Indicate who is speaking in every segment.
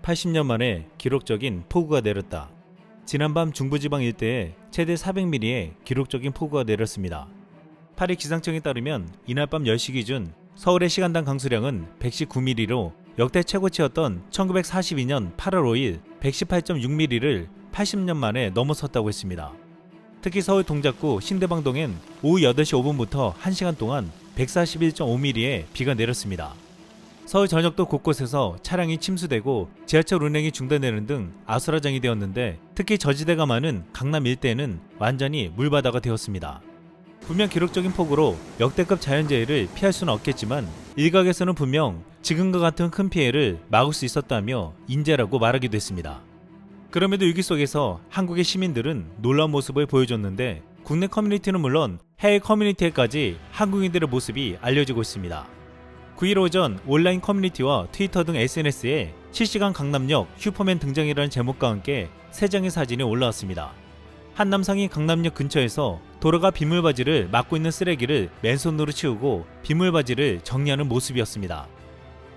Speaker 1: 80년 만에 기록적인 폭우가 내렸다. 지난밤 중부지방 일대에 최대 400mm의 기록적인 폭우가 내렸습니다. 파리 기상청에 따르면 이날 밤 10시 기준 서울의 시간당 강수량은 119mm로 역대 최고치였던 1942년 8월 5일 118.6mm를 80년 만에 넘어섰다고 했습니다. 특히 서울 동작구 신대방동엔 오후 8시 5분부터 1시간 동안 141.5mm의 비가 내렸습니다. 서울 전역도 곳곳에서 차량이 침수되고 지하철 운행이 중단되는 등 아수라장이 되었는데, 특히 저지대가 많은 강남 일대는 완전히 물바다가 되었습니다. 분명 기록적인 폭우로 역대급 자연재해를 피할 수는 없겠지만 일각에서는 분명 지금과 같은 큰 피해를 막을 수 있었다며 인재라고 말하기도 했습니다. 그럼에도 위기 속에서 한국의 시민들은 놀라운 모습을 보여줬는데, 국내 커뮤니티는 물론 해외 커뮤니티에까지 한국인들의 모습이 알려지고 있습니다. 9일 오전 온라인 커뮤니티와 트위터 등 SNS에 실시간 강남역 슈퍼맨 등장이라는 제목과 함께 3장의 사진이 올라왔습니다. 한 남성이 강남역 근처에서 도로가 빗물바지를 막고 있는 쓰레기를 맨손으로 치우고 빗물바지를 정리하는 모습이었습니다.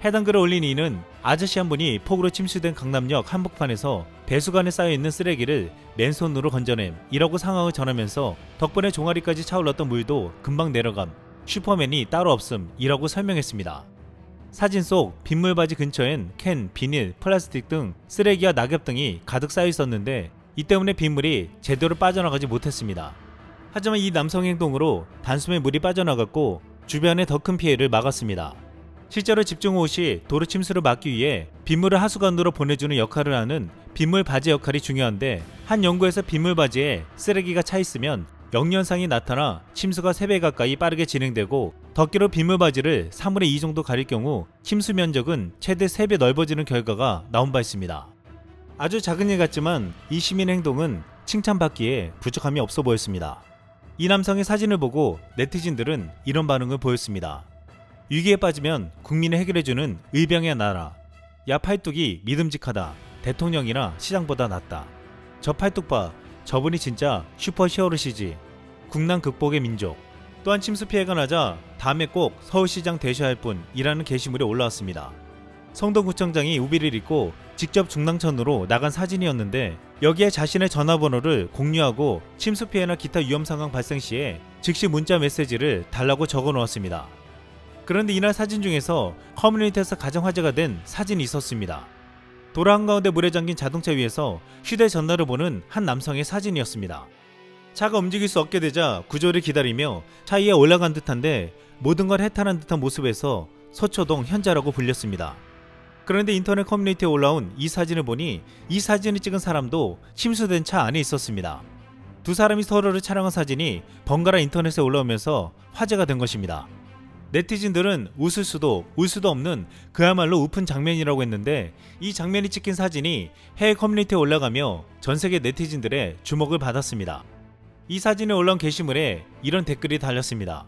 Speaker 1: 해당 글을 올린 이는 아저씨 한 분이 폭우로 침수된 강남역 한복판에서 배수관에 쌓여있는 쓰레기를 맨손으로 건져냄 이라고 상황을 전하면서 덕분에 종아리까지 차올랐던 물도 금방 내려감, 슈퍼맨이 따로 없음 이라고 설명했습니다. 사진 속 빗물바지 근처엔 캔, 비닐, 플라스틱 등 쓰레기와 낙엽 등이 가득 쌓여 있었는데, 이 때문에 빗물이 제대로 빠져나가지 못했습니다. 하지만 이 남성의 행동으로 단숨에 물이 빠져나갔고 주변에 더 큰 피해를 막았습니다. 실제로 집중호우 시 도로 침수를 막기 위해 빗물을 하수관으로 보내주는 역할을 하는 빗물바지 역할이 중요한데, 한 연구에서 빗물바지에 쓰레기가 차 있으면 역련상이 나타나 침수가 3배 가까이 빠르게 진행되고, 덮개로 빗물바지를 3분의 2 정도 가릴 경우 침수 면적은 최대 3배 넓어지는 결과가 나온 바 있습니다. 아주 작은 일 같지만 이 시민의 행동은 칭찬받기에 부족함이 없어 보였습니다. 이 남성의 사진을 보고 네티즌들은 이런 반응을 보였습니다. 위기에 빠지면 국민을 해결해주는 의병의 나라. 야 팔뚝이 믿음직하다. 대통령이나 시장보다 낫다. 저 팔뚝 봐. 저분이 진짜 슈퍼 히어로시지. 국난 극복의 민족. 또한 침수 피해가 나자 다음에 꼭 서울시장 되셔야 할 분이라는 게시물이 올라왔습니다. 성동구청장이 우비를 입고 직접 중랑천으로 나간 사진이었는데, 여기에 자신의 전화번호를 공유하고 침수 피해나 기타 위험 상황 발생 시에 즉시 문자 메시지를 달라고 적어 놓았습니다. 그런데 이날 사진 중에서 커뮤니티에서 가장 화제가 된 사진이 있었습니다. 도로 한가운데 물에 잠긴 자동차 위에서 휴대전화를 보는 한 남성의 사진이었습니다. 차가 움직일 수 없게 되자 구조를 기다리며 차 위에 올라간 듯한데 모든 걸 해탈한 듯한 모습에서 서초동 현자라고 불렸습니다. 그런데 인터넷 커뮤니티에 올라온 이 사진을 보니 이 사진을 찍은 사람도 침수된 차 안에 있었습니다. 두 사람이 서로를 촬영한 사진이 번갈아 인터넷에 올라오면서 화제가 된 것입니다. 네티즌들은 웃을 수도 울 수도 없는 그야말로 우픈 장면이라고 했는데, 이 장면이 찍힌 사진이 해외 커뮤니티에 올라가며 전세계 네티즌들의 주목을 받았습니다. 이 사진에 올라온 게시물에 이런 댓글이 달렸습니다.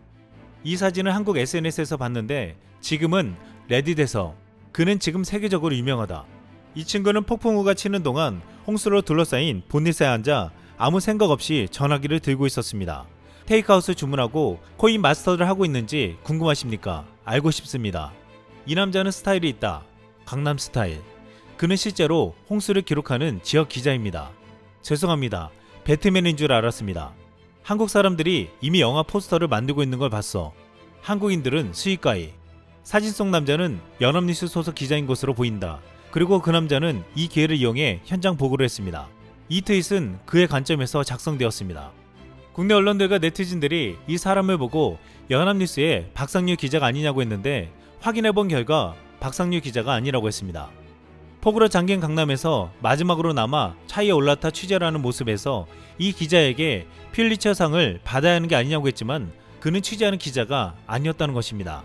Speaker 1: 이 사진은 한국 SNS에서 봤는데 지금은 레딧에서. 그는 지금 세계적으로 유명하다. 이 친구는 폭풍우가 치는 동안 홍수로 둘러싸인 본닛에 앉아 아무 생각 없이 전화기를 들고 있었습니다. 테이크아웃을 주문하고 코인 마스터를 하고 있는지 궁금하십니까? 알고 싶습니다. 이 남자는 스타일이 있다. 강남 스타일. 그는 실제로 홍수를 기록하는 지역 기자입니다. 죄송합니다. 배트맨인 줄 알았습니다. 한국 사람들이 이미 영화 포스터를 만들고 있는 걸 봤어. 한국인들은 수익가이. 사진 속 남자는 연합뉴스 소속 기자인 것으로 보인다. 그리고 그 남자는 이 기회를 이용해 현장 보고를 했습니다. 이 트윗은 그의 관점에서 작성되었습니다. 국내 언론들과 네티즌들이 이 사람을 보고 연합뉴스의 박상률 기자가 아니냐고 했는데, 확인해본 결과 박상률 기자가 아니라고 했습니다. 폭우로 잠긴 강남에서 마지막으로 남아 차에 올라타 취재를 하는 모습에서 이 기자에게 퓰리처상을 받아야 하는 게 아니냐고 했지만, 그는 취재하는 기자가 아니었다는 것입니다.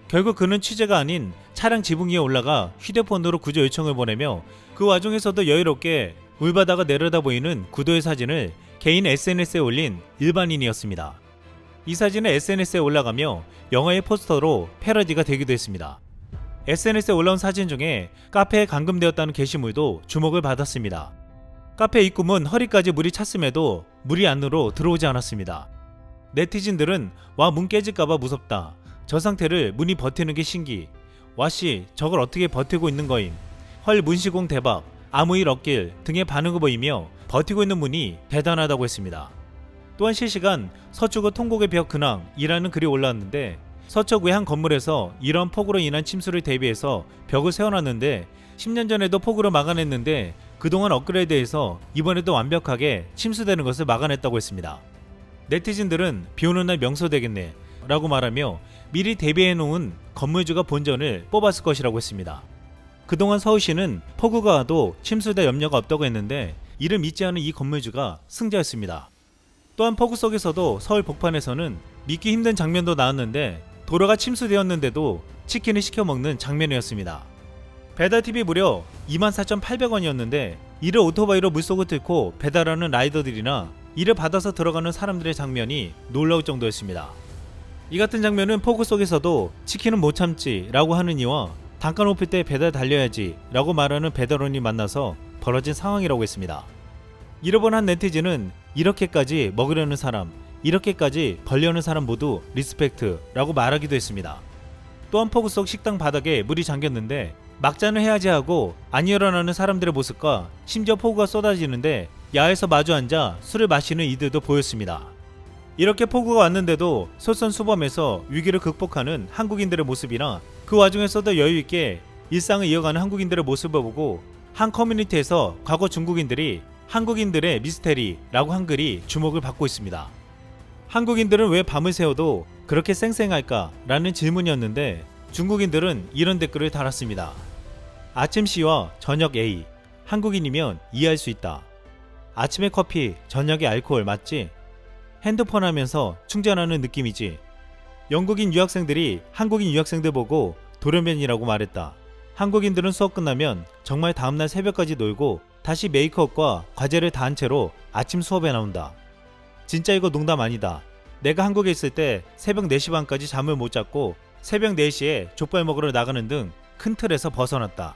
Speaker 1: 결국 그는 취재가 아닌 차량 지붕 위에 올라가 휴대폰으로 구조 요청을 보내며 그 와중에서도 여유롭게 물바다가 내려다 보이는 구도의 사진을 개인 SNS에 올린 일반인이었습니다. 이 사진은 SNS에 올라가며 영화의 포스터로 패러디가 되기도 했습니다. SNS에 올라온 사진 중에 카페에 감금되었다는 게시물도 주목을 받았습니다. 카페 입구문 허리까지 물이 찼음에도 물이 안으로 들어오지 않았습니다. 네티즌들은 와 문 깨질까봐 무섭다. 저 상태를 문이 버티는 게 신기. 와씨 저걸 어떻게 버티고 있는 거임. 헐 문시공 대박, 아무 일 없길 등의 반응을 보이며 버티고 있는 분이 대단하다고 했습니다. 또한 실시간 서초구 통곡의 벽 근황이라는 글이 올라왔는데 서초구의 한 건물에서 이런 폭우로 인한 침수를 대비해서 벽을 세워놨는데 10년 전에도 폭우로 막아냈는데 그동안 업그레이드해서 이번에도 완벽하게 침수되는 것을 막아냈다고 했습니다. 네티즌들은 비오는 날 명소되겠네 라고 말하며 미리 대비해놓은 건물주가 본전을 뽑았을 것이라고 했습니다. 그동안 서울시는 폭우가 와도 침수될 염려가 없다고 했는데 이를 믿지 않은 이 건물주가 승자였습니다. 또한 폭우 속에서도 서울 복판에서는 믿기 힘든 장면도 나왔는데 도로가 침수되었는데도 치킨을 시켜 먹는 장면이었습니다. 배달팁이 무려 24,800원이었는데 이를 오토바이로 물속을 뚫고 배달하는 라이더들이나 이를 받아서 들어가는 사람들의 장면이 놀라울 정도였습니다. 이 같은 장면은 폭우 속에서도 치킨은 못 참지 라고 하는 이와 단가 높을 때 배달 달려야지 라고 말하는 배달원이 만나서 벌어진 상황이라고 했습니다. 이를 본 한 네티즌은 이렇게까지 먹으려는 사람, 이렇게까지 벌려는 사람 모두 리스펙트 라고 말하기도 했습니다. 또한 폭우 속 식당 바닥에 물이 잠겼는데 막잔을 해야지 하고 안 일어나는 사람들의 모습과 심지어 폭우가 쏟아지는데 야에서 마주 앉아 술을 마시는 이들도 보였습니다. 이렇게 폭우가 왔는데도 솔선수범해서 위기를 극복하는 한국인들의 모습이나 그 와중에서도 여유있게 일상을 이어가는 한국인들의 모습을 보고 한 커뮤니티에서 과거 중국인들이 한국인들의 미스테리라고 한 글이 주목을 받고 있습니다. 한국인들은 왜 밤을 새워도 그렇게 쌩쌩할까? 라는 질문이었는데 중국인들은 이런 댓글을 달았습니다. 아침 C와 저녁 A, 한국인이면 이해할 수 있다. 아침에 커피, 저녁에 알코올 맞지? 핸드폰 하면서 충전하는 느낌이지. 영국인 유학생들이 한국인 유학생들 보고 돌연변이라고 말했다. 한국인들은 수업 끝나면 정말 다음날 새벽까지 놀고 다시 메이크업과 과제를 다 한 채로 아침 수업에 나온다. 진짜 이거 농담 아니다. 내가 한국에 있을 때 새벽 4시 반까지 잠을 못 잤고 새벽 4시에 족발 먹으러 나가는 등 큰 틀에서 벗어났다.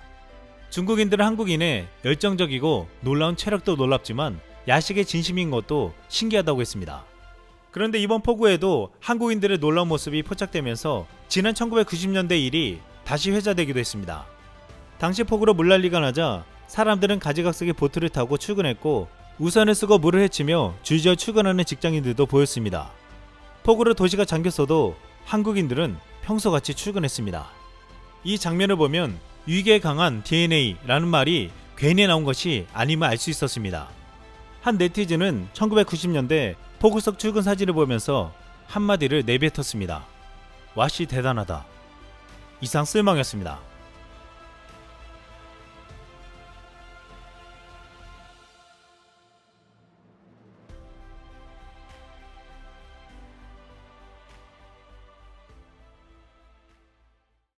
Speaker 1: 중국인들은 한국인의 열정적이고 놀라운 체력도 놀랍지만 야식의 진심인 것도 신기하다고 했습니다. 그런데 이번 폭우에도 한국인들의 놀라운 모습이 포착되면서 지난 1990년대 일이 다시 회자되기도 했습니다. 당시 폭우로 물난리가 나자 사람들은 가지각색의 보트를 타고 출근했고 우산을 쓰고 물을 헤치며 줄지어 출근하는 직장인들도 보였습니다. 폭우로 도시가 잠겼어도 한국인들은 평소같이 출근했습니다. 이 장면을 보면 위기에 강한 DNA라는 말이 괜히 나온 것이 아님을 알 수 있었습니다. 한 네티즌은 1990년대 폭우 속 출근 사진을 보면서 한마디를 내뱉었습니다. 와씨 대단하다. 이상 쓸망이었습니다.